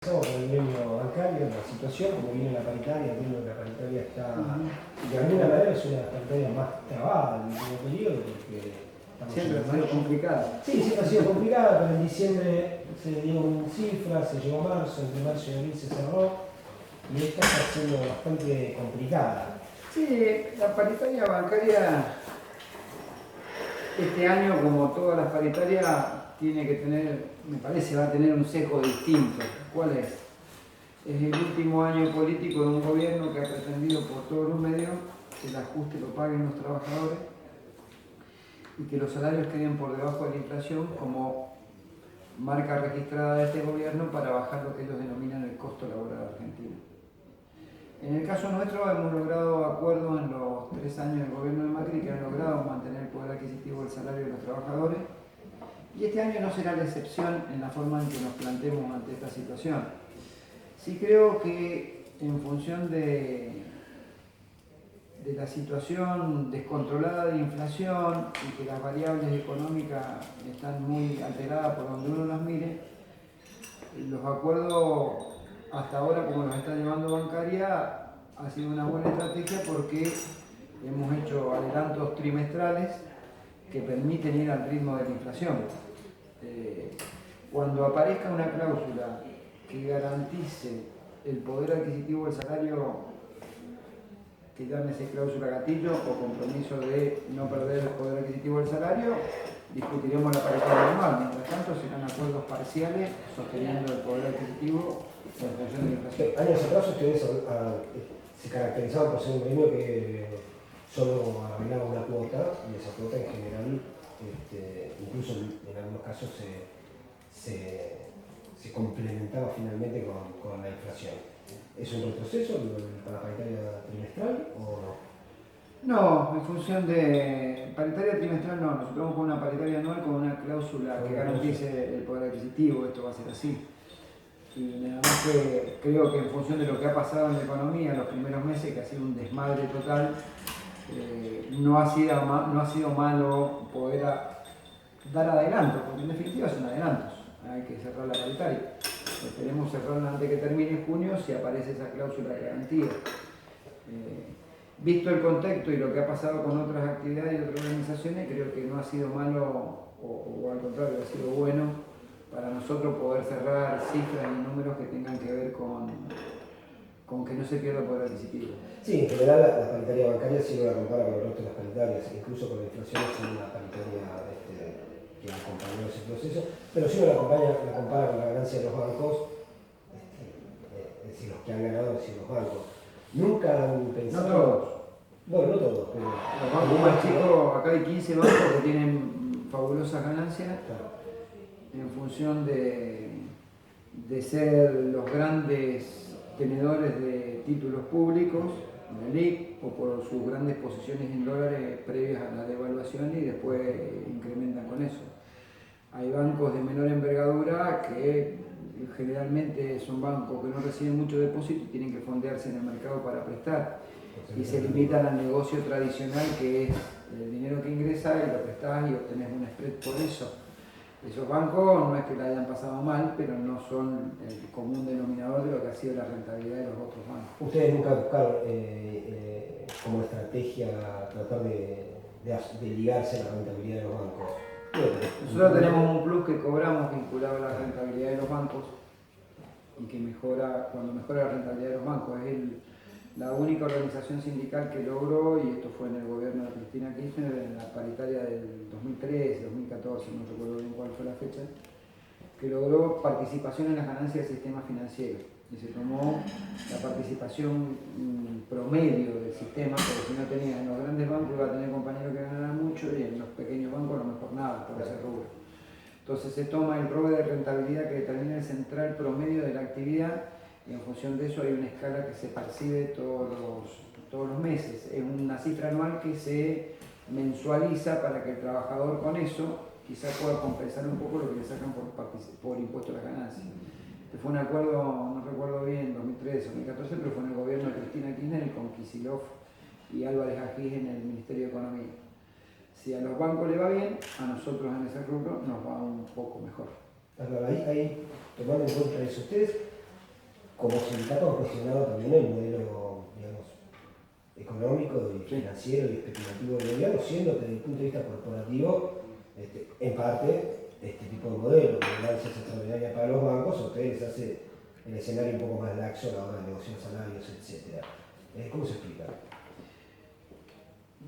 Estamos con el gremio bancario, la situación, como viene la paritaria, viendo que la paritaria está, de alguna manera es una de las paritarias más trabadas del último periodo, porque estamos siempre en ha sido mayo. complicado. Sí, siempre ha sido complicada, pero en diciembre se dieron cifras, se llegó a marzo, entre marzo y abril se cerró, y esta está siendo bastante complicada. Sí, la paritaria bancaria este año, como todas las paritarias, tiene que tener, me parece, va a tener un sesgo distinto. ¿Cuál es? Es el último año político de un gobierno que ha pretendido por todos los medios que el ajuste lo paguen los trabajadores y que los salarios queden por debajo de la inflación como marca registrada de este gobierno para bajar lo que ellos denominan el costo laboral argentino. En el caso nuestro hemos logrado acuerdos en los 3 años del gobierno de Macri que han logrado mantener el poder adquisitivo del salario de los trabajadores, y este año no será la excepción en la forma en que nos planteemos ante esta situación. Sí creo que en función de la situación descontrolada de inflación y que las variables económicas están muy alteradas por donde uno las mire, los acuerdos hasta ahora, como los está llevando bancaria, ha sido una buena estrategia porque hemos hecho adelantos trimestrales que permiten ir al ritmo de la inflación. Cuando aparezca una cláusula que garantice el poder adquisitivo del salario, que llámese cláusula gatillo o compromiso de no perder el poder adquisitivo del salario, discutiremos la paritaria normal. Mientras tanto, serán acuerdos parciales sosteniendo el poder adquisitivo en función de la inflación. Años atrás ustedes se caracterizaban por ser un gremio que solo arreglaba una cuota, y esa cuota en general, incluso en algunos casos, se complementaba finalmente con la inflación. ¿Es un retroceso para la paritaria trimestral o no? No, en función de paritaria trimestral no, nosotros vamos con una paritaria anual con una cláusula que garantice el poder adquisitivo, esto va a ser así. Y nada más que creo que en función de lo que ha pasado en la economía en los primeros meses, que ha sido un desmadre total, no ha sido malo poder dar adelantos, porque en definitiva son adelantos, hay que cerrar la paritaria. Esperemos cerrarla antes que termine junio si aparece esa cláusula de garantía. Visto el contexto y lo que ha pasado con otras actividades y otras organizaciones, creo que no ha sido malo, o al contrario, ha sido bueno para nosotros poder cerrar cifras y números que tengan que ver con que no se pierda el poder adquisitivo. Sí, en general la paritaria bancaria, si uno la compara con el resto de las paritarias, incluso con la inflación, es una paritaria que acompañó ese proceso, pero si uno la compara con la ganancia de los bancos, es decir, los que han ganado han sido los bancos. Nunca han pensado... No todos. Bueno, no todos, pero... Los bancos más chicos, acá hay 15 bancos que tienen fabulosas ganancias, Claro. En función de ser los grandes tenedores de títulos públicos, de LIC, o por sus grandes posiciones en dólares previas a la devaluación y después incrementan con eso. Hay bancos de menor envergadura que generalmente son bancos que no reciben mucho depósito y tienen que fondearse en el mercado para prestar y se limitan al negocio tradicional, que es el dinero que ingresa y lo prestás y obtenés un spread por eso. Esos bancos no es que la hayan pasado mal, pero no son el común denominador de lo que ha sido la rentabilidad de los otros bancos. ¿Ustedes nunca buscaron como estrategia tratar de ligarse a la rentabilidad de los bancos? Nosotros tenemos un plus que cobramos vinculado a la rentabilidad de los bancos y que mejora, cuando mejora la rentabilidad de los bancos, es la única organización sindical que logró, y esto fue en el gobierno de Cristina Kirchner, en la paritaria del 2013, 2014, no recuerdo bien cuál fue la fecha, que logró participación en las ganancias del sistema financiero. Y se tomó la participación promedio del sistema, porque si no tenía en los grandes bancos iba a tener compañeros que ganaran mucho y en los pequeños bancos a lo mejor nada por ese rubro. Entonces se toma el ROE de rentabilidad que determina el central promedio de la actividad, y en función de eso hay una escala que se percibe todos los meses. Es una cifra anual que se mensualiza para que el trabajador con eso quizás pueda compensar un poco lo que le sacan por impuesto a las ganancias. Este fue un acuerdo, no recuerdo bien, 2013 o 2014, pero fue en el gobierno de Cristina Kirchner y con Kicillof y Álvarez Agis en el Ministerio de Economía. Si a los bancos le va bien, a nosotros en ese rubro nos va un poco mejor. Ahí, tomando en cuenta eso, ustedes como sindicato han cuestionado también el modelo, digamos, económico y financiero y especulativo del gobierno, siendo desde el punto de vista corporativo, en parte, este tipo de modelo, de ganancias extraordinarias para los bancos, a ustedes hace el escenario un poco más laxo a la hora de negociar salarios, etc. ¿Cómo se explica?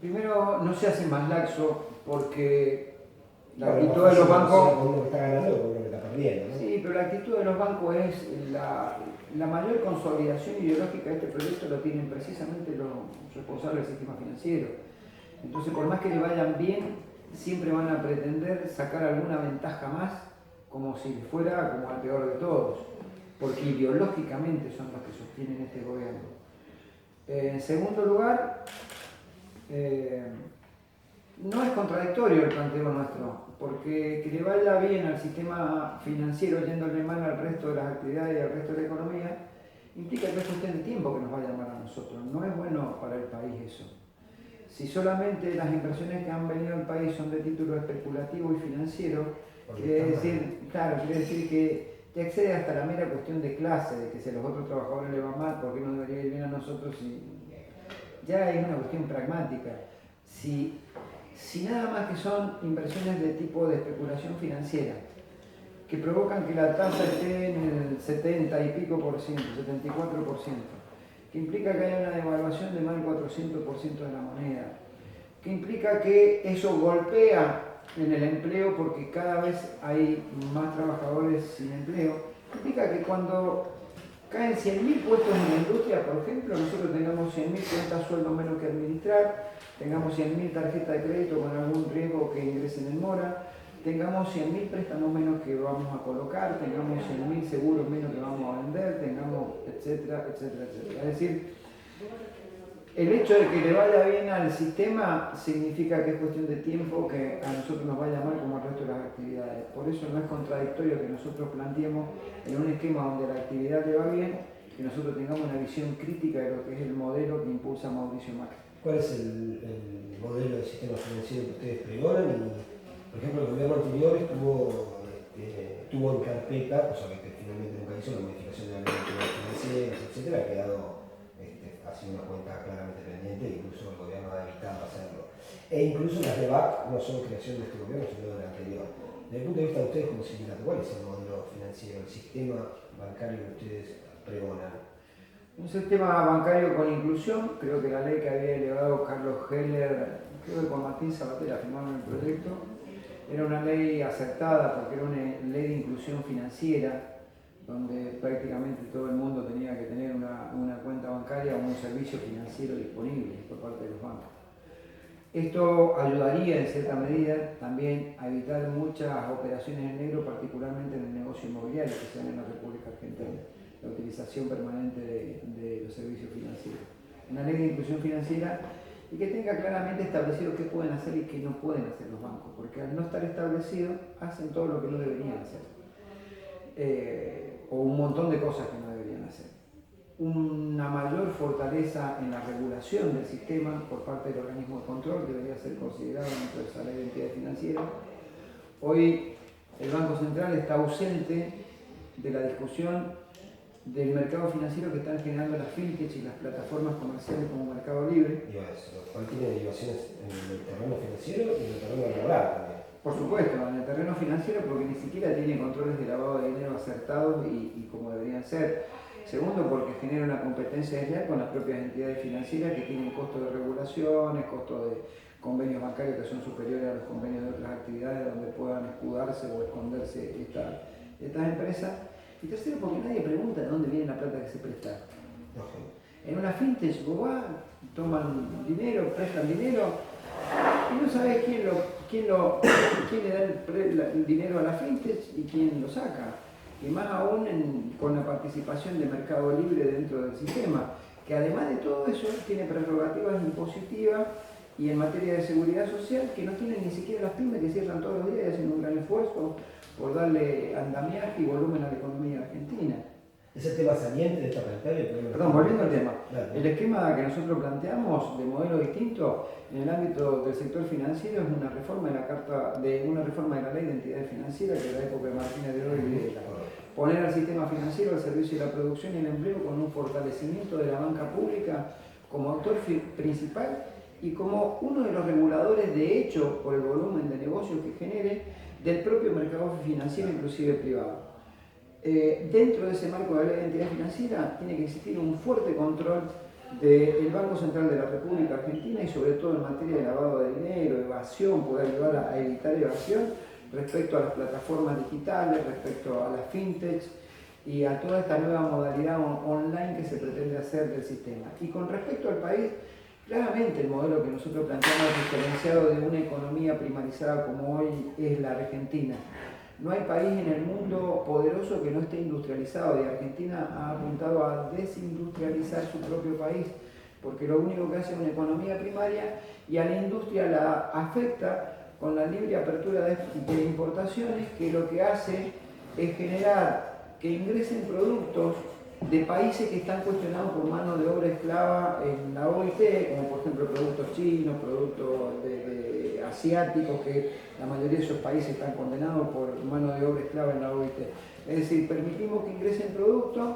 Primero, no se hace más laxo porque la actitud de los bancos... Con uno que está ganando y con uno que está perdiendo, ¿no? Sí, pero la actitud de los bancos es la mayor consolidación ideológica de este proyecto lo tienen precisamente los responsables del sistema financiero. Entonces, por más que le vayan bien, siempre van a pretender sacar alguna ventaja más, como si les fuera como al peor de todos, porque ideológicamente son los que sostienen este gobierno. En segundo lugar, no es contradictorio el planteo nuestro, porque que le vaya bien al sistema financiero yéndole mal al resto de las actividades y al resto de la economía, implica que es cuestión de tiempo que nos vaya mal a nosotros. No es bueno para el país eso. Si solamente las inversiones que han venido al país son de título especulativo y financiero, quiere decir que te excede hasta la mera cuestión de clase, de que si a los otros trabajadores les va mal, ¿por qué no debería ir bien a nosotros? Ya es una cuestión pragmática. Si nada más que son inversiones de tipo de especulación financiera, que provocan que la tasa esté en el 70 y pico por ciento, 74%, que implica que haya una devaluación de más del 400% de la moneda, que implica que eso golpea en el empleo porque cada vez hay más trabajadores sin empleo, implica que cuando caen 100.000 puestos en la industria, por ejemplo, nosotros tengamos 100.000 cuentas sueldo menos que administrar, tengamos 100.000 tarjetas de crédito con algún riesgo que ingresen en mora, tengamos 100.000 préstamos menos que vamos a colocar, tengamos 100.000 seguros menos que vamos a vender, tengamos etcétera, etcétera, etcétera. Es decir, el hecho de que le vaya bien al sistema significa que es cuestión de tiempo que a nosotros nos vaya mal como al resto de las actividades. Por eso no es contradictorio que nosotros planteemos en un esquema donde la actividad le va bien, que nosotros tengamos una visión crítica de lo que es el modelo que impulsa Mauricio Macri. ¿Cuál es el modelo de sistema financiero que ustedes pregonan? Por ejemplo, el gobierno anterior tuvo en carpeta, cosa que finalmente nunca hizo, la modificación de la ley de entidades financieras, etc., ha quedado así una cuenta claramente pendiente, e incluso el gobierno ha evitado hacerlo. E incluso las de BAC no son creación de este gobierno, sino del anterior. Desde el punto de vista de ustedes como sindicato, ¿cuál es el modelo financiero, el sistema bancario que ustedes pregonan? Un sistema bancario con inclusión, creo que la ley que había elevado Carlos Heller, creo que con Martín Sabatella firmaron el proyecto, era una ley acertada porque era una ley de inclusión financiera, donde prácticamente todo el mundo tenía que tener una cuenta bancaria o un servicio financiero disponible por parte de los bancos. Esto ayudaría en cierta medida también a evitar muchas operaciones en negro, particularmente en el negocio inmobiliario que se dan en la República Argentina, la utilización permanente de los servicios financieros. Una ley de inclusión financiera y que tenga claramente establecido qué pueden hacer y qué no pueden hacer los bancos, porque al no estar establecido hacen todo lo que no deberían hacer. O un montón de cosas que no deberían hacer. Una mayor fortaleza en la regulación del sistema por parte del organismo de control debería ser considerado dentro de esa ley de entidades financieras. Hoy el Banco Central está ausente de la discusión del mercado financiero que están generando las fintechs y las plataformas comerciales como Mercado Libre. ¿Cuál tiene derivaciones en el terreno financiero y en el terreno laboral también? Por supuesto, en el terreno financiero porque ni siquiera tiene controles de lavado de dinero acertados y como deberían ser. Segundo, porque genera una competencia desleal con las propias entidades financieras que tienen costos de regulaciones, costos de convenios bancarios que son superiores a los convenios de otras actividades donde puedan escudarse o esconderse estas empresas. Y tercero, porque nadie pregunta de dónde viene la plata que se presta. En una fintech, vos vas, toman dinero, prestan dinero, y no sabés quién le da el dinero a la fintech y quién lo saca. Y más aún con la participación de Mercado Libre dentro del sistema, que además de todo eso tiene prerrogativas impositivas y en materia de seguridad social que no tienen ni siquiera las pymes que cierran todos los días y hacen un gran esfuerzo por darle andamiaje y volumen a la economía argentina. ¿Es el tema saliente de esta paritaria? Perdón, volviendo al tema. El esquema que nosotros planteamos de modelo distinto en el ámbito del sector financiero es una reforma de la Ley de Entidades Financieras que de la época de Martínez de Ory y Videla. poner al sistema financiero al servicio de la producción y el empleo con un fortalecimiento de la banca pública como actor principal y como uno de los reguladores, de hecho, por el volumen de negocios que genere, del propio mercado financiero, inclusive privado. Dentro de ese marco de la ley de entidad financiera tiene que existir un fuerte control del Banco Central de la República Argentina y sobre todo en materia de lavado de dinero, evasión, poder ayudar a evitar evasión respecto a las plataformas digitales, respecto a las fintechs y a toda esta nueva modalidad online que se pretende hacer del sistema. Y con respecto al país, claramente el modelo que nosotros planteamos es diferenciado de una economía primarizada como hoy es la Argentina. No hay país en el mundo poderoso que no esté industrializado y Argentina ha apuntado a desindustrializar su propio país porque lo único que hace es una economía primaria y a la industria la afecta con la libre apertura de importaciones que lo que hace es generar que ingresen productos de países que están cuestionados por mano de obra esclava en la OIT, como por ejemplo productos chinos, productos asiáticos, que la mayoría de esos países están condenados por mano de obra esclava en la OIT. Es decir, permitimos que ingresen productos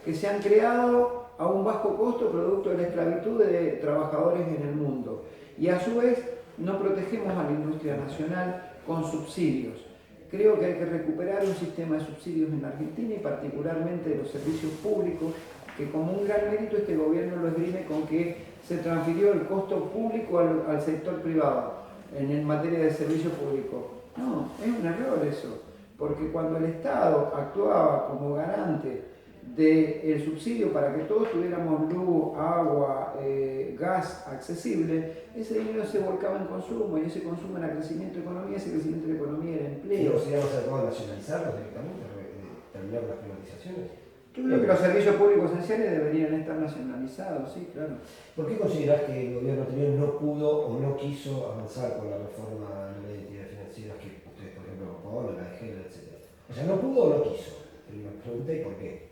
que se han creado a un bajo costo, producto de la esclavitud de trabajadores en el mundo. Y a su vez no protegemos a la industria nacional con subsidios. Creo que hay que recuperar un sistema de subsidios en la Argentina y particularmente de los servicios públicos, que como un gran mérito este gobierno lo esgrime con que se transfirió el costo público al sector privado en materia de servicio público. No, es un error eso, porque cuando el Estado actuaba como garante del subsidio para que todos tuviéramos luz, agua, gas accesible, ese dinero se volcaba en consumo y ese consumo era crecimiento de economía, ese crecimiento de economía era empleo. ¿No sería más adecuado nacionalizarlos directamente, terminar las privatizaciones? Yo creo que los servicios públicos esenciales deberían estar nacionalizados, sí, claro. ¿Por qué considerás que el gobierno anterior no pudo o no quiso avanzar con la reforma de la ley de entidades financieras que ustedes, por ejemplo, proponen, la de género, etcétera? O sea, ¿no pudo o no quiso? Me pregunté por qué.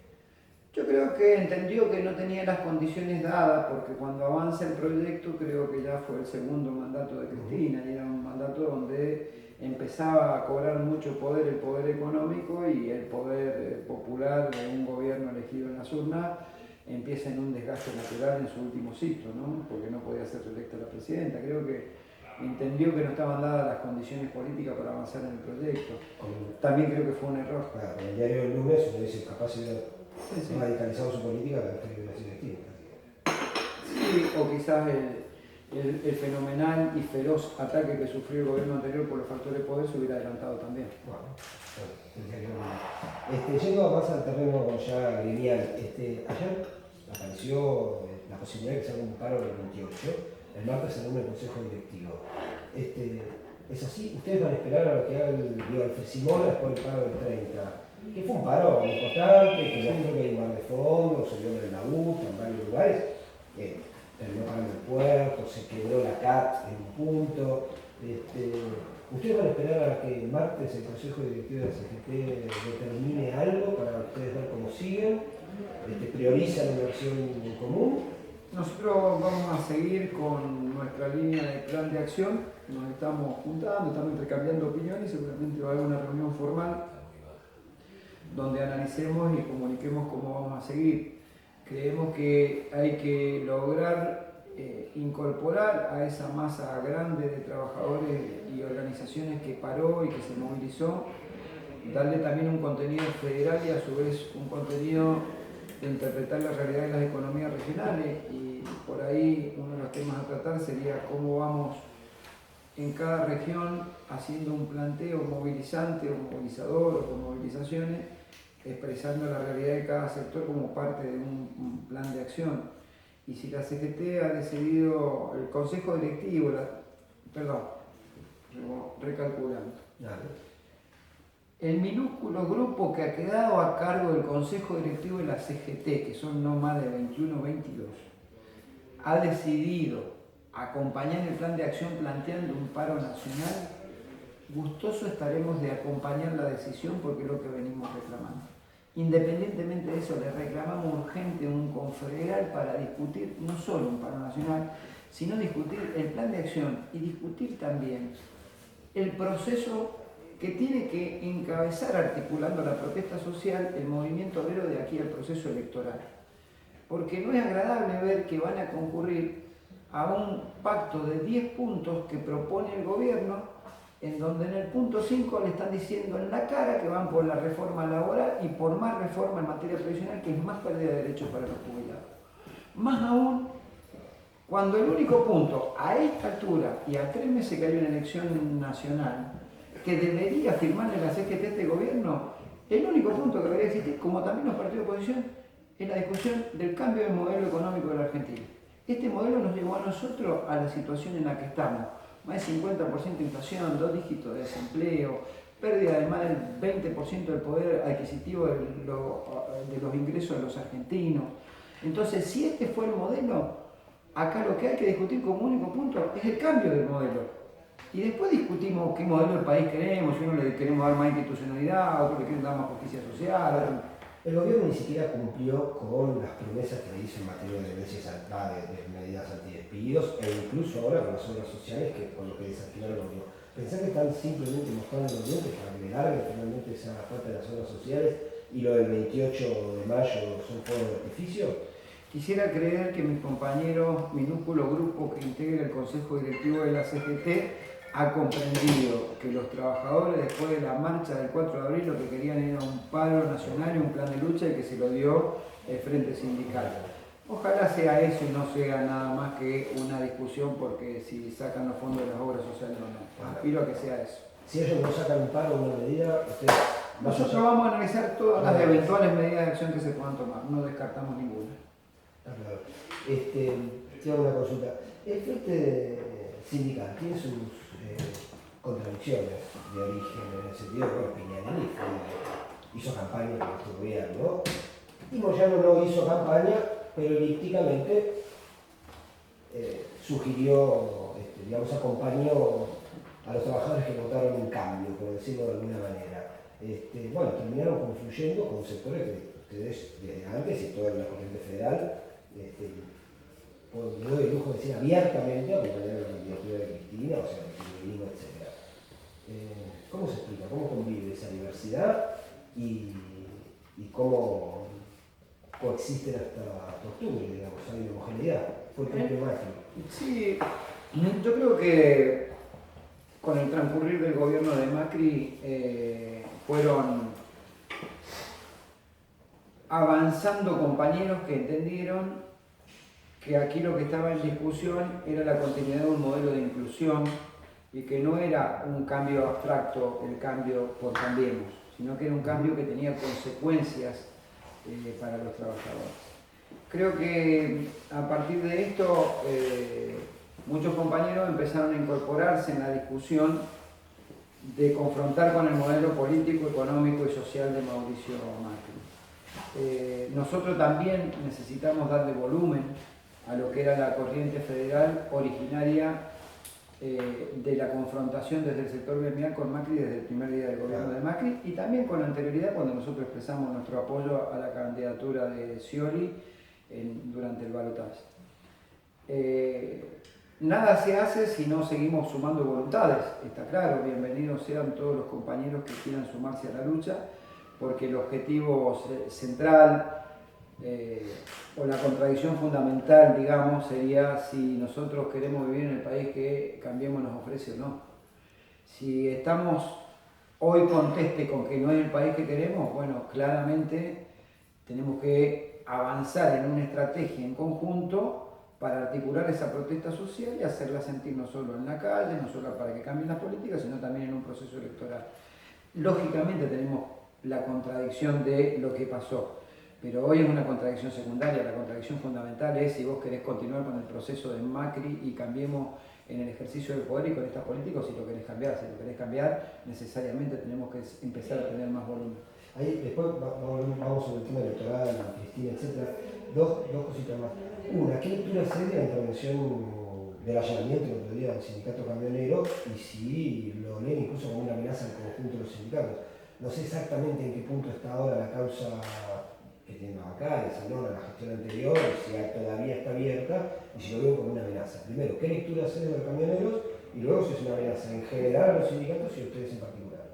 Yo creo que entendió que no tenía las condiciones dadas, porque cuando avanza el proyecto, creo que ya fue el segundo mandato de Cristina, y era un mandato donde empezaba a cobrar mucho poder el poder económico y el poder popular de un gobierno elegido en las urnas empieza en un desgaste natural en su último ciclo, ¿no? Porque no podía ser reelecta la presidenta. Creo que entendió que no estaban dadas las condiciones políticas para avanzar en el proyecto. También creo que fue un error. Claro, en el diario del lunes uno dice capaz de radicalizado su política para que hubiera sido distinta. Sí, o quizás el fenomenal y feroz ataque que sufrió el gobierno anterior por los factores de poder se hubiera adelantado también. Bueno, yendo más al terreno ya gremial, ayer apareció la posibilidad de que se haga un paro del 28, el martes se reúne el Consejo Directivo. ¿Es así? ¿Ustedes van a esperar a lo que haga el FESIMONA después del paro del 30? Que fue un paro importante, que mostró que hay un mar de fondo, se vio en la UTA, en varios lugares, terminó parando el puerto, se quebró la CAT en un punto. ¿Ustedes van a esperar a que el martes el Consejo Directivo de la CGT determine algo para ustedes ver cómo siguen? ¿Priorizan una acción en común? Nosotros vamos a seguir con nuestra línea de plan de acción, nos estamos juntando, estamos intercambiando opiniones, seguramente va a haber una reunión formal donde analicemos y comuniquemos cómo vamos a seguir. Creemos que hay que lograr incorporar a esa masa grande de trabajadores y organizaciones que paró y que se movilizó, darle también un contenido federal y a su vez un contenido de interpretar la realidad de las economías regionales, y por ahí uno de los temas a tratar sería cómo vamos en cada región haciendo un planteo movilizante o movilizador o con movilizaciones, expresando la realidad de cada sector como parte de un plan de acción. Y si la CGT ha decidido, el Consejo Directivo, recalculando, el minúsculo grupo que ha quedado a cargo del Consejo Directivo de la CGT, que son no más de 21 o 22, ha decidido acompañar el plan de acción planteando un paro nacional. Gustoso estaremos de acompañar la decisión porque es lo que venimos reclamando. Independientemente de eso, le reclamamos urgente un confederal para discutir no solo un paro nacional, sino discutir el plan de acción y discutir también el proceso que tiene que encabezar, articulando la protesta social, el movimiento obrero de aquí al proceso electoral. Porque no es agradable ver que van a concurrir a un pacto de 10 puntos que propone el gobierno, en donde en el punto 5 le están diciendo en la cara que van por la reforma laboral y por más reforma en materia previsional, que es más pérdida de derechos para los jubilados. Más aún, cuando el único punto, a esta altura y a 3 meses que hay una elección nacional, que debería firmar en la CGT este gobierno, el único punto que debería existir, como también los partidos de oposición, es la discusión del cambio del modelo económico de la Argentina. Este modelo nos llevó a nosotros a la situación en la que estamos. Más del 50% de inflación, 2 dígitos de desempleo, pérdida de más del 20% del poder adquisitivo de los ingresos de los argentinos. Entonces, si este fue el modelo, acá lo que hay que discutir como único punto es el cambio del modelo. Y después discutimos qué modelo de país queremos, si uno le queremos dar más institucionalidad, otro le queremos dar más justicia social. El gobierno ni siquiera cumplió con las promesas que hizo en materia de medidas antidespidos e incluso ahora con las obras sociales con lo que desactivaron el gobierno. ¿Pensás que están simplemente mostrando los dientes para que largue finalmente esa parte de las obras sociales y lo del 28 de mayo son fuegos de artificio? Quisiera creer que mi compañero, minúsculo grupo que integra el Consejo Directivo de la CGT, ha comprendido que los trabajadores después de la marcha del 4 de abril lo que querían era un paro nacional y un plan de lucha y que se lo dio el Frente Sindical. Ojalá sea eso y no sea nada más que una discusión porque si sacan los fondos de las obras sociales o no. Aspiro a que sea eso. Si ellos no sacan un paro o una medida, nosotros vamos a analizar todas las eventuales medidas de acción que se puedan tomar, no descartamos ninguna. Claro. Te hago una consulta. El Frente Sindical tiene sus contradicciones de origen, en el sentido de que Piñanelli hizo campaña con este gobierno y Moyano no hizo campaña, pero elípticamente sugirió, digamos, acompañó a los trabajadores que votaron en cambio, por decirlo de alguna manera. Bueno, terminaron confluyendo con sectores que ustedes desde antes y toda la corriente federal me doy el lujo de decir abiertamente acompañar la candidatura de Cristina, o sea, el kirchnerismo, etc. ¿Cómo se explica? ¿Cómo convive esa diversidad y cómo coexisten hasta octubre, digamos? Hay una homogeneidad. Fue el propio Macri. Sí, yo creo que con el transcurrir del gobierno de Macri fueron avanzando compañeros que entendieron que aquí lo que estaba en discusión era la continuidad de un modelo de inclusión y que no era un cambio abstracto, el cambio por Cambiemos, sino que era un cambio que tenía consecuencias para los trabajadores. Creo que a partir de esto muchos compañeros empezaron a incorporarse en la discusión de confrontar con el modelo político, económico y social de Mauricio Macri. Nosotros también necesitamos darle volumen a lo que era la corriente federal originaria de la confrontación desde el sector gremial con Macri desde el primer día del gobierno de Macri y también con anterioridad cuando nosotros expresamos nuestro apoyo a la candidatura de Scioli durante el balotaje. Nada se hace si no seguimos sumando voluntades, está claro, bienvenidos sean todos los compañeros que quieran sumarse a la lucha, porque el objetivo central o la contradicción fundamental, digamos, sería si nosotros queremos vivir en el país que Cambiemos nos ofrece o no. Si estamos hoy conteste con que no es el país que queremos, bueno, claramente tenemos que avanzar en una estrategia en conjunto para articular esa protesta social y hacerla sentir no solo en la calle, no solo para que cambien las políticas, sino también en un proceso electoral. Lógicamente tenemos la contradicción de lo que pasó, pero hoy es una contradicción secundaria. La contradicción fundamental es si vos querés continuar con el proceso de Macri y Cambiemos en el ejercicio del poder y con estas políticas, si lo querés cambiar. Si lo querés cambiar, necesariamente tenemos que empezar a tener más volumen. Ahí después vamos sobre el tema electoral, Cristina, etc. Dos cositas más. Una, ¿qué lectura hace de la intervención del allanamiento el otro día del sindicato camionero y si lo leen incluso como una amenaza al conjunto de los sindicatos? No sé exactamente en qué punto está ahora la causa que tiene acá, de Sanón a la gestión anterior, si todavía está abierta y si lo ven como una amenaza. Primero, ¿qué lectura hace de los camioneros? Y luego si es una amenaza en general a los sindicatos y a ustedes en particular.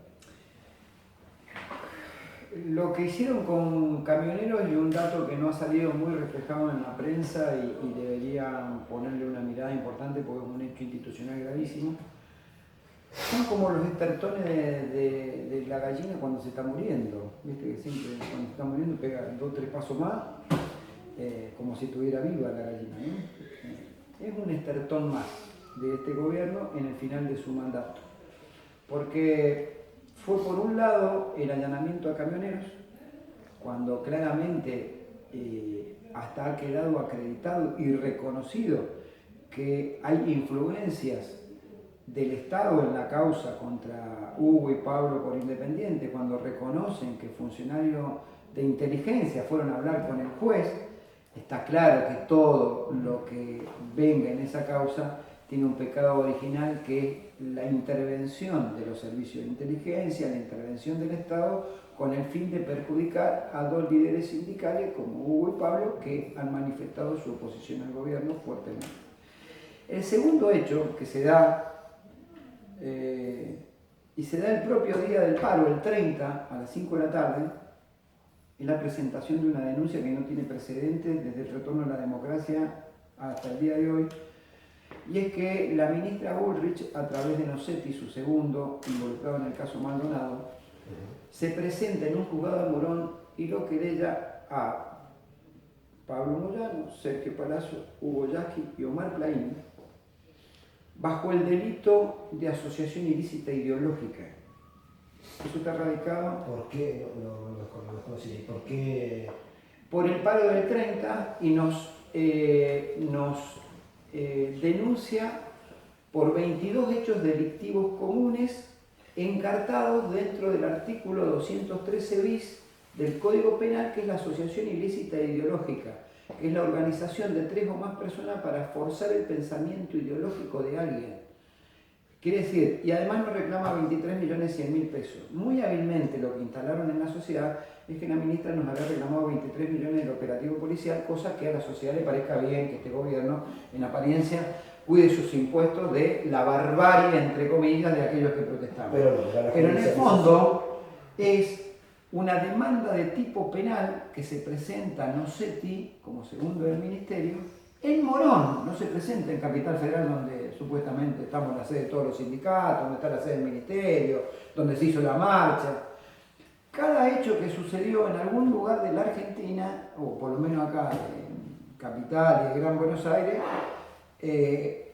Lo que hicieron con camioneros y un dato que no ha salido muy reflejado en la prensa y deberían ponerle una mirada importante porque es un hecho institucional gravísimo, son como los estertones de la gallina cuando se está muriendo. Viste que siempre cuando se está muriendo pega 2 o 3 pasos más, como si estuviera viva la gallina, ¿no? Es un estertón más de este gobierno en el final de su mandato. Porque fue por un lado el allanamiento a camioneros, cuando claramente hasta ha quedado acreditado y reconocido que hay influencias del Estado en la causa contra Hugo y Pablo por Independiente, cuando reconocen que funcionarios de inteligencia fueron a hablar con el juez, está claro que todo lo que venga en esa causa tiene un pecado original, que es la intervención de los servicios de inteligencia, la intervención del Estado, con el fin de perjudicar a 2 líderes sindicales como Hugo y Pablo, que han manifestado su oposición al gobierno fuertemente. El segundo hecho que se da, y se da el propio día del paro, el 30, a las 5 de la tarde, es la presentación de una denuncia que no tiene precedentes desde el retorno a la democracia hasta el día de hoy, y es que la ministra Bullrich, a través de Nocetti, su segundo, involucrado en el caso Maldonado, se presenta en un juzgado de Morón y lo querella a Pablo Moyano, Sergio Palazzo, Hugo Yasky y Omar Plaín, bajo el delito de asociación ilícita ideológica. Eso está radicado. ¿Por qué? ¿Por qué? Por el paro del 30 y nos denuncia por 22 hechos delictivos comunes encartados dentro del artículo 213 bis del Código Penal, que es la asociación ilícita ideológica, que es la organización de 3 o más personas para forzar el pensamiento ideológico de alguien. Quiere decir, y además nos reclama 23.100.000 pesos. Muy hábilmente lo que instalaron en la sociedad es que la ministra nos había reclamado 23 millones del operativo policial, cosa que a la sociedad le parezca bien que este gobierno, en apariencia, cuide sus impuestos de la barbarie, entre comillas, de aquellos que protestaban. Pero en el fondo es una demanda de tipo penal que se presenta a Nocetti, como segundo del ministerio, en Morón. No se presenta en Capital Federal, donde supuestamente estamos en la sede de todos los sindicatos, donde está la sede del ministerio, donde se hizo la marcha. Cada hecho que sucedió en algún lugar de la Argentina, o por lo menos acá en Capital y Gran Buenos Aires,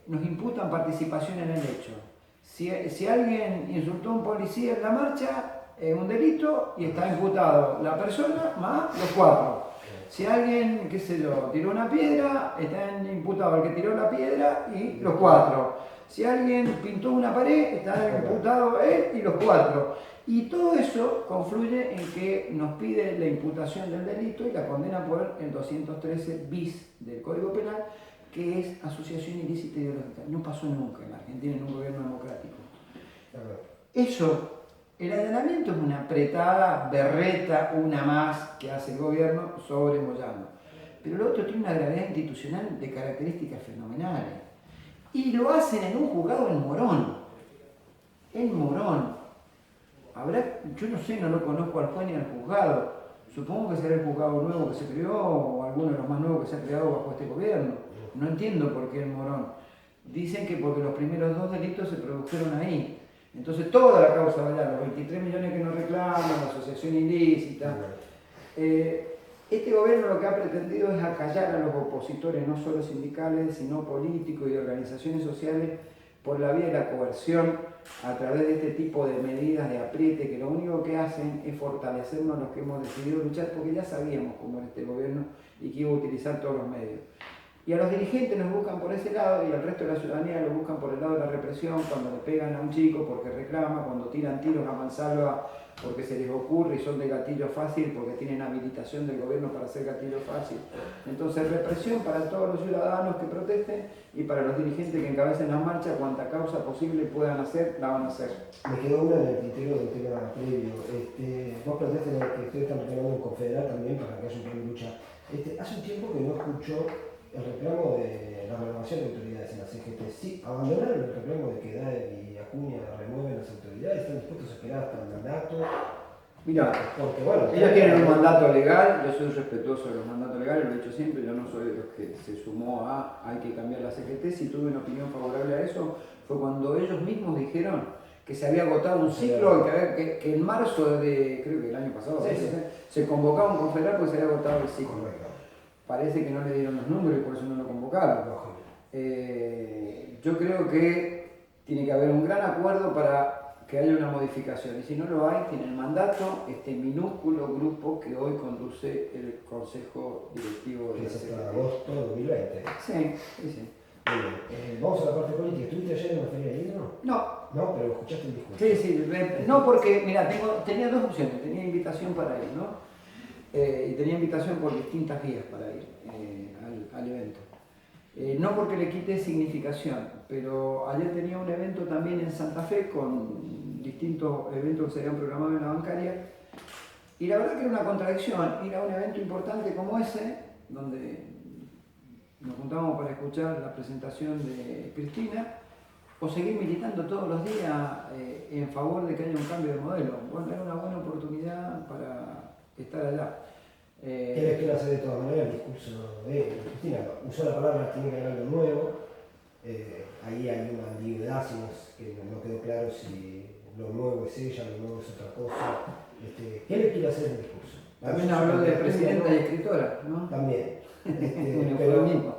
nos imputan participación en el hecho. Si alguien insultó a un policía en la marcha, es un delito y está imputado la persona más los 4. Si alguien, qué sé yo, tiró una piedra, está imputado el que tiró la piedra y los 4. Si alguien pintó una pared, está imputado él y los 4. Y todo eso confluye en que nos pide la imputación del delito y la condena por el 213 bis del Código Penal, que es asociación ilícita ideológica. No pasó nunca en la Argentina en un gobierno democrático. Eso, el allanamiento es una apretada berreta, una más que hace el gobierno sobre Moyano. Pero lo otro tiene una gravedad institucional de características fenomenales. Y lo hacen en un juzgado en Morón. En Morón. Yo no sé, no lo conozco al juez ni al juzgado. Supongo que será el juzgado nuevo que se creó o alguno de los más nuevos que se ha creado bajo este gobierno. No entiendo por qué en Morón. Dicen que porque los primeros 2 delitos se produjeron ahí. Entonces toda la causa va allá, los 23 millones que nos reclaman, la asociación ilícita. Este gobierno lo que ha pretendido es acallar a los opositores, no solo sindicales, sino políticos y de organizaciones sociales, por la vía de la coerción, a través de este tipo de medidas de apriete, que lo único que hacen es fortalecernos los que hemos decidido luchar, porque ya sabíamos cómo era este gobierno y que iba a utilizar todos los medios. Y a los dirigentes nos buscan por ese lado y al resto de la ciudadanía lo buscan por el lado de la represión, cuando le pegan a un chico porque reclama, cuando tiran tiros a mansalva porque se les ocurre y son de gatillo fácil porque tienen habilitación del gobierno para hacer gatillo fácil. Entonces represión para todos los ciudadanos que protesten y para los dirigentes que encabecen la marcha, cuanta causa posible puedan hacer, la van a hacer. Me quedó una en el tintero del tema previo. Vos planteaste que ustedes están reclamando un confederal también para que haya un plan de lucha. Hace un tiempo que no escucho el reclamo de la renovación de autoridades en la CGT. Sí, abandonaron el reclamo de que Daer y Acuña remueven las autoridades, están dispuestos a esperar hasta el mandato. Mira, porque bueno, ellos tienen un mandato legal, yo soy respetuoso de los mandatos legales, lo he dicho siempre, yo no soy de los que se sumó a hay que cambiar la CGT. Si tuve una opinión favorable a eso fue cuando ellos mismos dijeron que se había agotado un ciclo y que en marzo de, creo que el año pasado, se convocaba un confederal porque se había agotado el ciclo. Correcto. Parece que no le dieron los números y por eso no lo convocaron. Yo creo que tiene que haber un gran acuerdo para que haya una modificación, y si no lo hay, tiene el mandato este minúsculo grupo que hoy conduce el Consejo Directivo de Que la es hasta CGT. agosto de 2020. Sí, sí, sí. Muy bien. Vamos a la parte política. ¿Estuviste ayer en la Feria del Libro? No. No, pero escuchaste el discurso. Sí, sí, no porque, mira, tenía dos opciones, tenía invitación para ir, ¿no? Y tenía invitación por distintas vías para ir al evento. No porque le quite significación, pero ayer tenía un evento también en Santa Fe con distintos eventos que se habían programado en la bancaria, y la verdad que era una contradicción ir a un evento importante como ese, donde nos juntamos para escuchar la presentación de Cristina, o seguir militando todos los días en favor de que haya un cambio de modelo. Bueno, era una buena oportunidad para estar allá. ¿Qué lectura hacer de todas maneras el discurso de Cristina? Usó la palabra tiene que haber algo nuevo. Ahí hay una ambigüedad, que no quedó claro si lo nuevo es ella, lo nuevo es otra cosa. ¿Qué lectura hacer del discurso? También habló de presidenta y escritora, ¿no? También. Pero mismo.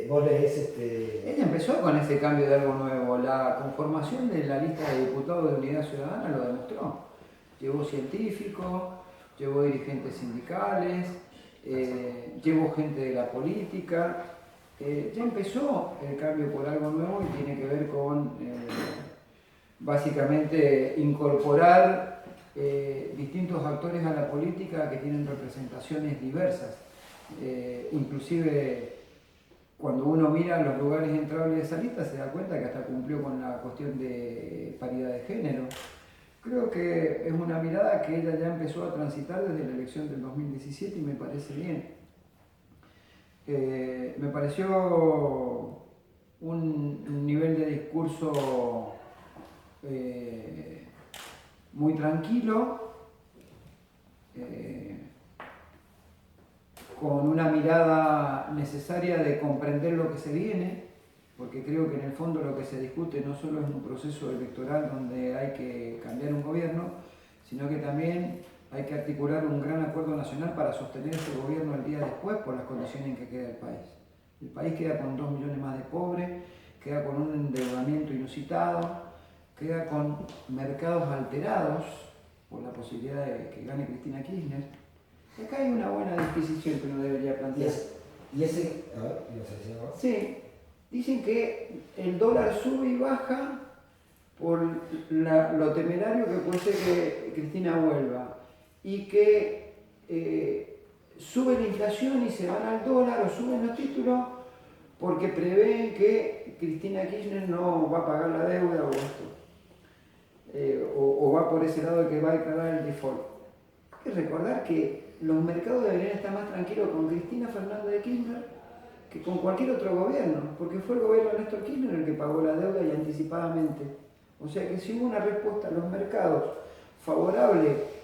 Vos lees Ella empezó con ese cambio de algo nuevo. La conformación de la lista de diputados de Unidad Ciudadana lo demostró. Llevó científicos, llevó dirigentes sindicales, llevó gente de la política. Ya empezó el cambio por algo nuevo y tiene que ver con básicamente incorporar distintos actores a la política que tienen representaciones diversas. Inclusive cuando uno mira los lugares entrables de esa lista se da cuenta que hasta cumplió con la cuestión de paridad de género. Creo que es una mirada que ella ya empezó a transitar desde la elección del 2017 y me parece bien. Me pareció un nivel de discurso muy tranquilo, con una mirada necesaria de comprender lo que se viene, porque creo que en el fondo lo que se discute no solo es un proceso electoral donde hay que cambiar un gobierno, sino que también hay que articular un gran acuerdo nacional para sostener ese gobierno el día después por las condiciones en que queda el país. El país queda con 2 millones más de pobres, queda con un endeudamiento inusitado, queda con mercados alterados por la posibilidad de que gane Cristina Kirchner. Acá hay una buena disquisición que uno debería plantear. Y ese, a ver, ¿ibas a decir algo? Sí, dicen que el dólar sube y baja por lo temerario que puede ser que Cristina vuelva y que sube la inflación y se van al dólar o suben los títulos porque prevén que Cristina Kirchner no va a pagar la deuda o esto, o va por ese lado de que va a declarar el default. Hay que recordar que los mercados deberían estar más tranquilos con Cristina Fernández de Kirchner que con cualquier otro gobierno, porque fue el gobierno de Néstor Kirchner el que pagó la deuda y anticipadamente. O sea que si hubo una respuesta a los mercados favorable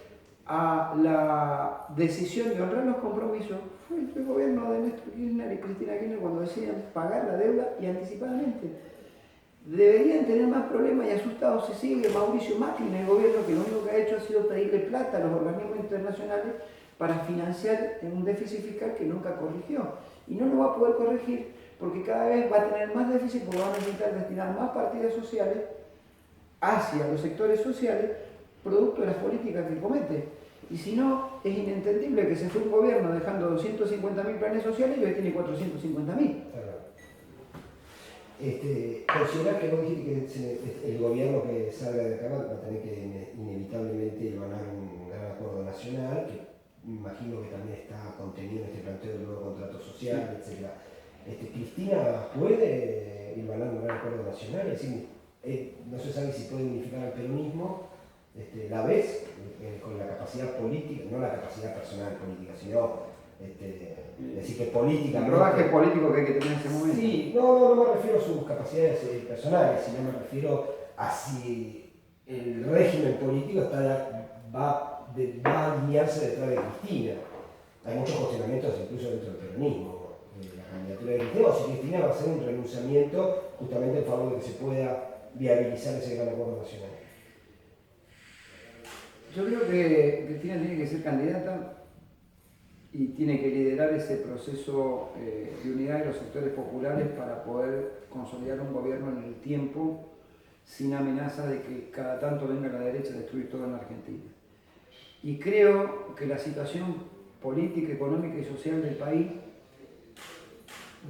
a la decisión de honrar los compromisos, fue el gobierno de Néstor Kirchner y Cristina Kirchner cuando decían pagar la deuda y anticipadamente. Deberían tener más problemas y asustados se sigue Mauricio Macri en el gobierno, que lo único que ha hecho ha sido pedirle plata a los organismos internacionales para financiar un déficit fiscal que nunca corrigió. Y no lo va a poder corregir porque cada vez va a tener más déficit porque va a necesitar destinar más partidas sociales hacia los sectores sociales producto de las políticas que comete. Y si no, es inentendible que se fue un gobierno dejando 250.000 planes sociales y hoy tiene 450.000. ¿Considerás que vos dijiste que el gobierno que salga de acá va a tener que inevitablemente ganar un gran acuerdo nacional, que imagino que también está contenido en este planteo del nuevo contrato social, etc. ¿Cristina puede ir ganando un gran acuerdo nacional? Es decir, no se sabe si puede unificar al peronismo. ¿La ves con la capacidad política, no la capacidad personal política, sino decir que política... El rodaje político que hay que tener en ese momento. Sí, no me refiero a sus capacidades personales, sino me refiero a si el régimen político va va a alinearse detrás de Cristina. Hay muchos cuestionamientos incluso dentro del peronismo. La candidatura de Cristina, o si Cristina va a ser un renunciamiento justamente en favor de que se pueda viabilizar ese gran acuerdo nacional. Yo creo que Cristina tiene que ser candidata y tiene que liderar ese proceso de unidad de los sectores populares para poder consolidar un gobierno en el tiempo sin amenaza de que cada tanto venga la derecha a destruir todo en la Argentina. Y creo que la situación política, económica y social del país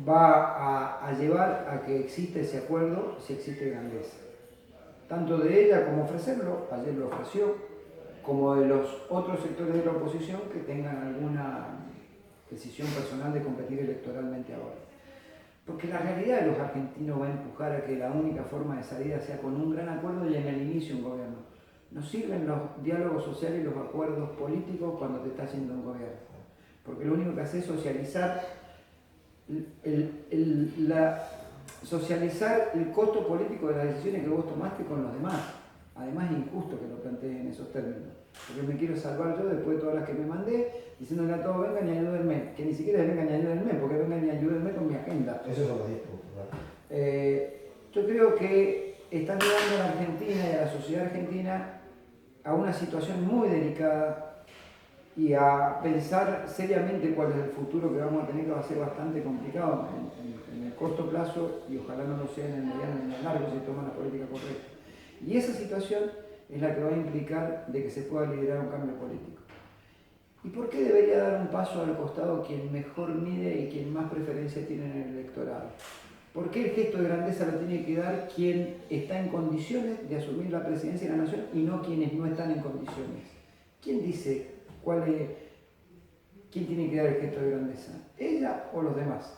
va a llevar a que exista ese acuerdo si existe grandeza. Tanto de ella como ofrecerlo, ayer lo ofreció, como de los otros sectores de la oposición que tengan alguna decisión personal de competir electoralmente ahora. Porque la realidad de los argentinos va a empujar a que la única forma de salida sea con un gran acuerdo y en el inicio un gobierno. Nos sirven los diálogos sociales y los acuerdos políticos cuando te está haciendo un gobierno. Porque lo único que hace es socializar socializar el costo político de las decisiones que vos tomaste con los demás. Además es injusto que lo plantees en esos términos, porque me quiero salvar yo después de todas las que me mandé, diciéndole a todos vengan y ayúdenme, que ni siquiera vengan y ayúdenme, porque vengan y ayúdenme con mi agenda. Esos son los 10 puntos, ¿no? Yo creo que están llevando a la Argentina y a la sociedad argentina a una situación muy delicada y a pensar seriamente cuál es el futuro que vamos a tener, que va a ser bastante complicado en el corto plazo y ojalá no lo sea en el mediano ni en el largo si toma la política correcta. Y esa situación es la que va a implicar de que se pueda liderar un cambio político. ¿Y por qué debería dar un paso al costado quien mejor mide y quien más preferencia tiene en el electorado? ¿Por qué el gesto de grandeza lo tiene que dar quien está en condiciones de asumir la presidencia de la nación y no quienes no están en condiciones? ¿Quién dice quién tiene que dar el gesto de grandeza? ¿Ella o los demás?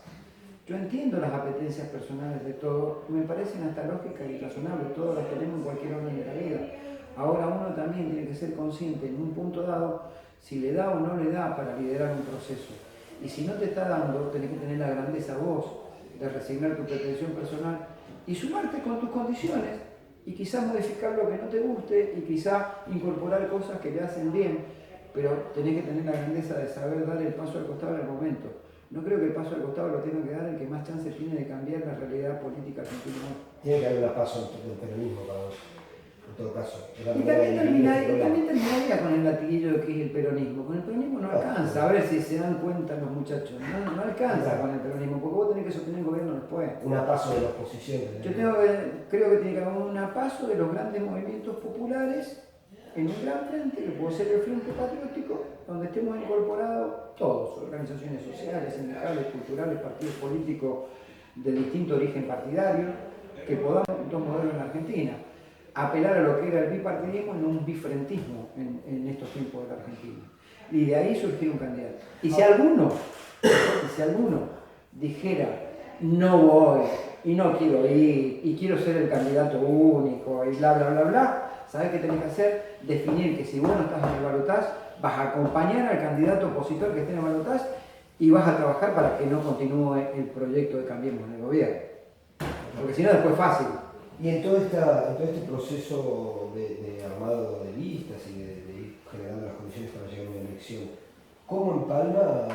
Yo entiendo las apetencias personales de todos, me parecen hasta lógicas y razonables, todos las tenemos en cualquier orden de la vida. Ahora uno también tiene que ser consciente en un punto dado si le da o no le da para liderar un proceso. Y si no te está dando, tenés que tener la grandeza vos de resignar tu pretensión personal y sumarte con tus condiciones y quizás modificar lo que no te guste y quizás incorporar cosas que le hacen bien, pero tenés que tener la grandeza de saber dar el paso al costado en el momento. No creo que el paso al costado lo tenga que dar el que más chance tiene de cambiar la realidad política argentina. Tiene que haber un paso del peronismo para vos, en todo caso. Y también terminaría con el latiguillo de que es el peronismo. Con el peronismo no alcanza, a ver si se dan cuenta los muchachos. No alcanza con el peronismo, porque vos tenés que sostener el gobierno después. Un paso de la oposición. Yo creo que tiene que haber un paso de los grandes movimientos populares en un gran frente, que puede ser el Frente Patriótico, donde estemos incorporados todos, organizaciones sociales, sindicales, culturales, partidos políticos de distinto origen partidario, que podamos dos modelos en la Argentina. Apelar a lo que era el bipartidismo en un bifrentismo en estos tiempos de la Argentina. Y de ahí surgió un candidato. Y si alguno dijera, no voy, y no quiero ir, y quiero ser el candidato único, y bla, bla, bla, bla, ¿sabés qué tenés que hacer? Definir que si vos no estás en el balotaje, vas a acompañar al candidato opositor que esté en el balotaje y vas a trabajar para que no continúe el proyecto de Cambiemos en el gobierno. Porque si no, después es fácil. Y en todo este proceso de armado de listas y de ir generando las condiciones para llegar a una elección, ¿cómo empalma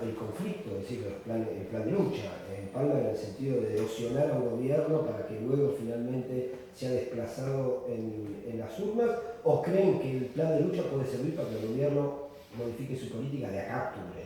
el conflicto, es decir, el plan de lucha? Empalma en el sentido de erosionar a un gobierno para que luego finalmente sea desplazado en las urnas, ¿o creen que el plan de lucha puede servir para que el gobierno modifique su política de acá a octubre?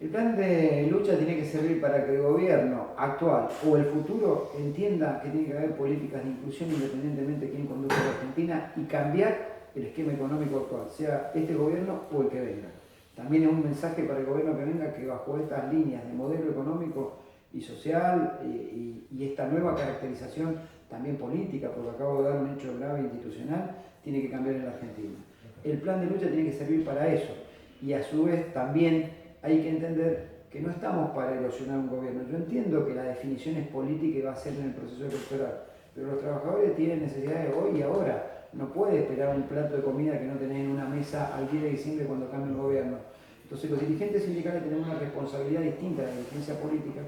El plan de lucha tiene que servir para que el gobierno actual o el futuro entienda que tiene que haber políticas de inclusión independientemente de quién conduzca a la Argentina y cambiar el esquema económico actual, sea este gobierno o el que venga. También es un mensaje para el gobierno que venga que bajo estas líneas de modelo económico y social y esta nueva caracterización también política, porque acabo de dar un hecho grave institucional, tiene que cambiar en la Argentina. El plan de lucha tiene que servir para eso y a su vez también hay que entender que no estamos para erosionar un gobierno. Yo entiendo que la definición es política y va a ser en el proceso electoral, pero los trabajadores tienen necesidades hoy y ahora. No puede esperar un plato de comida que no tenés en una mesa al 10 de diciembre cuando cambie el gobierno. Entonces los dirigentes sindicales tenemos una responsabilidad distinta a la dirigencia política,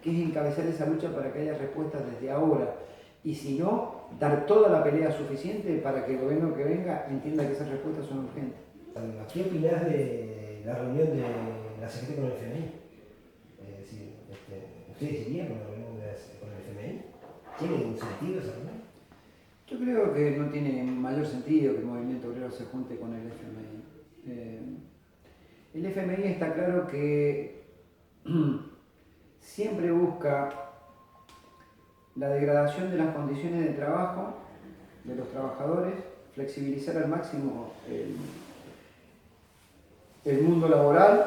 que es encabezar esa lucha para que haya respuestas desde ahora. Y si no, dar toda la pelea suficiente para que el gobierno que venga entienda que esas respuestas son urgentes. ¿Qué opinás de la reunión de la CGT con el FMI? Es decir, ¿ustedes irían con la reunión con el FMI? ¿Tiene un sentido esa reunión? Yo creo que no tiene mayor sentido que el movimiento obrero se junte con el FMI. El FMI está claro que siempre busca la degradación de las condiciones de trabajo de los trabajadores, flexibilizar al máximo el mundo laboral,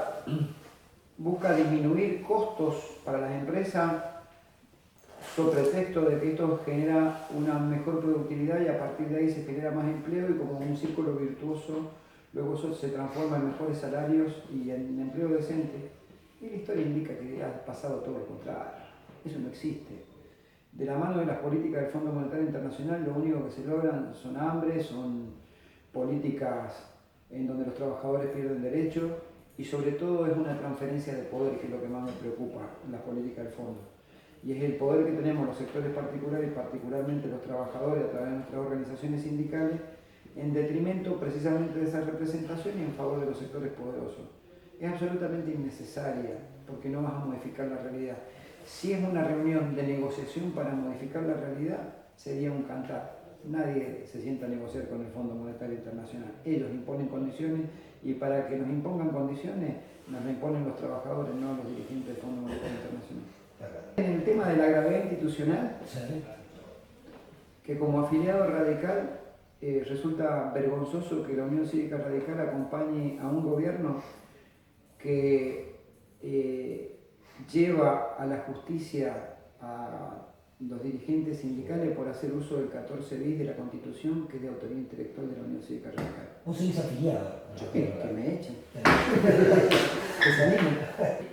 busca disminuir costos para las empresas sobre pretexto de que esto genera una mejor productividad y a partir de ahí se genera más empleo y como un círculo virtuoso, luego eso se transforma en mejores salarios y en empleo decente. Y la historia indica que ha pasado todo lo contrario. Eso no existe. De la mano de las políticas del Fondo Monetario Internacional, lo único que se logran son hambre, son políticas en donde los trabajadores pierden derechos y sobre todo es una transferencia de poder, que es lo que más me preocupa en la política del fondo. Y es el poder que tenemos los sectores particulares, particularmente los trabajadores a través de nuestras organizaciones sindicales, en detrimento precisamente de esa representación y en favor de los sectores poderosos. Es absolutamente innecesaria porque no vas a modificar la realidad. Si es una reunión de negociación para modificar la realidad, sería un cantar. Nadie se sienta a negociar con el Fondo Monetario Internacional. Ellos imponen condiciones y para que nos impongan condiciones, nos imponen los trabajadores, no los dirigentes del Fondo Monetario Internacional. En el tema de la gravedad institucional, que como afiliado radical resulta vergonzoso que la Unión Cívica Radical acompañe a un gobierno que lleva a la justicia a los dirigentes sindicales por hacer uso del 14 bis de la Constitución, que es de autoría intelectual de la Unión Cívica Radical. ¿Vos seguís afiliado? Yo quiero que me echen. Desanime.